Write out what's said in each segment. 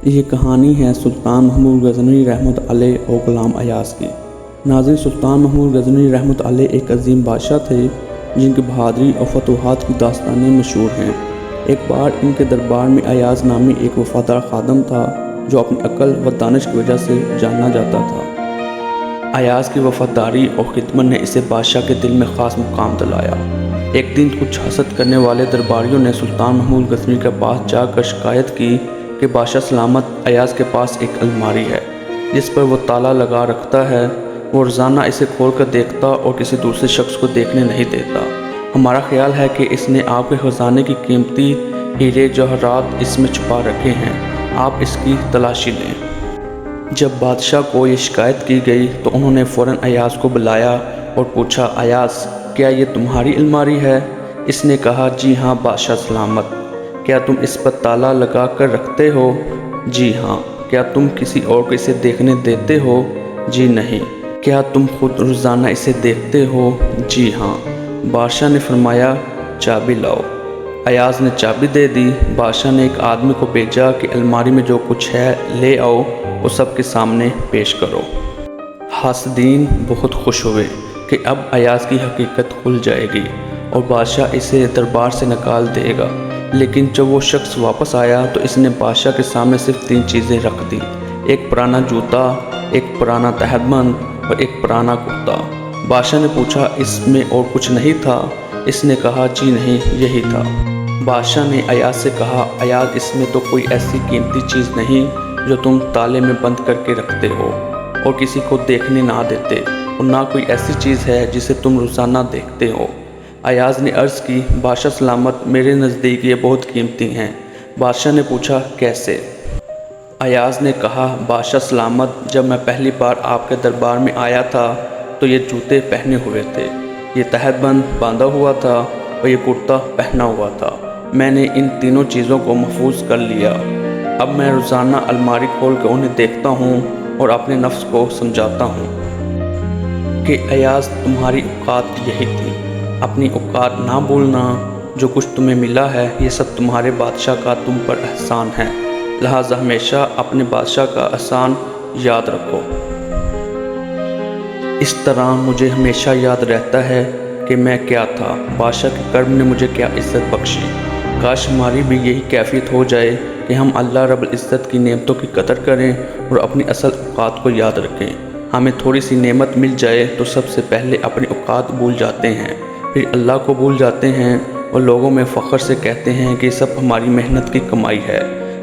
یہ کہانی ہے سلطان محمود غزنوی رحمۃ علیہ اور غلام ایاز کی۔ ناظرین، سلطان محمود غزنوی رحمۃ علیہ ایک عظیم بادشاہ تھے جن کی بہادری اور فتوحات کی داستانیں مشہور ہیں۔ ایک بار ان کے دربار میں ایاز نامی ایک وفادار خادم تھا جو اپنی عقل و دانش کی وجہ سے جانا جاتا تھا۔ ایاز کی وفاداری اور خدمت نے اسے بادشاہ کے دل میں خاص مقام دلایا۔ ایک دن کچھ حسد کرنے والے درباریوں نے سلطان محمود غزنوی کے پاس جا کر شکایت کی کہ بادشاہ سلامت، ایاز کے پاس ایک الماری ہے جس پر وہ تالا لگا رکھتا ہے۔ وہ روزانہ اسے کھول کر دیکھتا اور کسی دوسرے شخص کو دیکھنے نہیں دیتا۔ ہمارا خیال ہے کہ اس نے آپ کے خزانے کی قیمتی ہیرے جواہرات اس میں چھپا رکھے ہیں، آپ اس کی تلاشی لیں۔ جب بادشاہ کو یہ شکایت کی گئی تو انہوں نے فوراً ایاز کو بلایا اور پوچھا، ایاز، کیا یہ تمہاری الماری ہے؟ اس نے کہا، جی ہاں بادشاہ سلامت۔ کیا تم اس پر تالا لگا کر رکھتے ہو؟ جی ہاں۔ کیا تم کسی اور کو اسے دیکھنے دیتے ہو؟ جی نہیں۔ کیا تم خود روزانہ اسے دیکھتے ہو؟ جی ہاں۔ بادشاہ نے فرمایا، چابی لاؤ۔ ایاز نے چابی دے دی۔ بادشاہ نے ایک آدمی کو بھیجا کہ الماری میں جو کچھ ہے لے آؤ اور سب کے سامنے پیش کرو۔ حاسدین بہت خوش ہوئے کہ اب ایاز کی حقیقت کھل جائے گی اور بادشاہ اسے دربار سے نکال دے گا۔ لیکن جب وہ شخص واپس آیا تو اس نے بادشاہ کے سامنے صرف 3 چیزیں رکھ دی، ایک پرانا جوتا، ایک پرانا تہت بند اور ایک پرانا کرتا۔ بادشاہ نے پوچھا، اس میں اور کچھ نہیں تھا؟ اس نے کہا، جی نہیں، یہی تھا۔ بادشاہ نے ایاز سے کہا، ایاز، اس میں تو کوئی ایسی قیمتی چیز نہیں جو تم تالے میں بند کر کے رکھتے ہو اور کسی کو دیکھنے نہ دیتے، اور نہ کوئی ایسی چیز ہے جسے تم روزانہ دیکھتے ہو۔ ایاز نے عرض کی، بادشاہ سلامت، میرے نزدیک یہ بہت قیمتی ہیں۔ بادشاہ نے پوچھا، کیسے؟ ایاز نے کہا، بادشاہ سلامت، جب میں پہلی بار آپ کے دربار میں آیا تھا تو یہ جوتے پہنے ہوئے تھے، یہ تہت بند باندھا ہوا تھا اور یہ کرتا پہنا ہوا تھا۔ میں نے ان تینوں چیزوں کو محفوظ کر لیا۔ اب میں روزانہ الماری کھول کے انہیں دیکھتا ہوں اور اپنے نفس کو سمجھاتا ہوں کہ ایاز، تمہاری اوقات یہی تھی، اپنی اوقات نہ بھولنا۔ جو کچھ تمہیں ملا ہے یہ سب تمہارے بادشاہ کا تم پر احسان ہے، لہٰذا ہمیشہ اپنے بادشاہ کا احسان یاد رکھو۔ اس طرح مجھے ہمیشہ یاد رہتا ہے کہ میں کیا تھا، بادشاہ کے کرم نے مجھے کیا عزت بخشی۔ کاش ہماری بھی یہی کیفیت ہو جائے کہ ہم اللہ رب العزت کی نعمتوں کی قدر کریں اور اپنی اصل اوقات کو یاد رکھیں۔ ہمیں تھوڑی سی نعمت مل جائے تو سب سے پہلے اپنی اوقات بھول جاتے ہیں، پھر اللہ کو بھول جاتے ہیں اور لوگوں میں فخر سے کہتے ہیں کہ یہ سب ہماری محنت کی کمائی ہے۔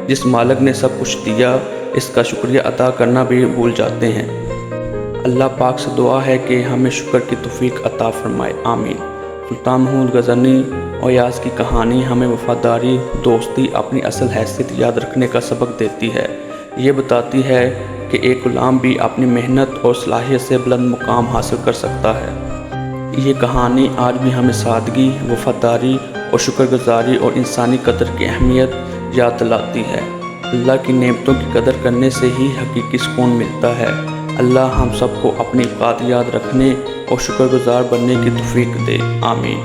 جس مالک نے سب کچھ دیا اس کا شکریہ ادا کرنا بھی بھول جاتے ہیں۔ اللہ پاک سے دعا ہے کہ ہمیں شکر کی توفیق عطا فرمائے، آمین۔ سلطان محمود غزنوی اور ایاز کی کہانی ہمیں وفاداری، دوستی، اپنی اصل حیثیت یاد رکھنے کا سبق دیتی ہے۔ یہ بتاتی ہے کہ ایک غلام بھی اپنی محنت اور صلاحیت سے بلند مقام حاصل کر سکتا ہے۔ یہ کہانی آج بھی ہمیں سادگی، وفاداری اور شکر گزاری اور انسانی قدر کی اہمیت یاد دلاتی ہے۔ اللہ کی نعمتوں کی قدر کرنے سے ہی حقیقی سکون ملتا ہے۔ اللہ ہم سب کو اپنی اوقات یاد رکھنے اور شکر گزار بننے کی توفیق دے، آمین۔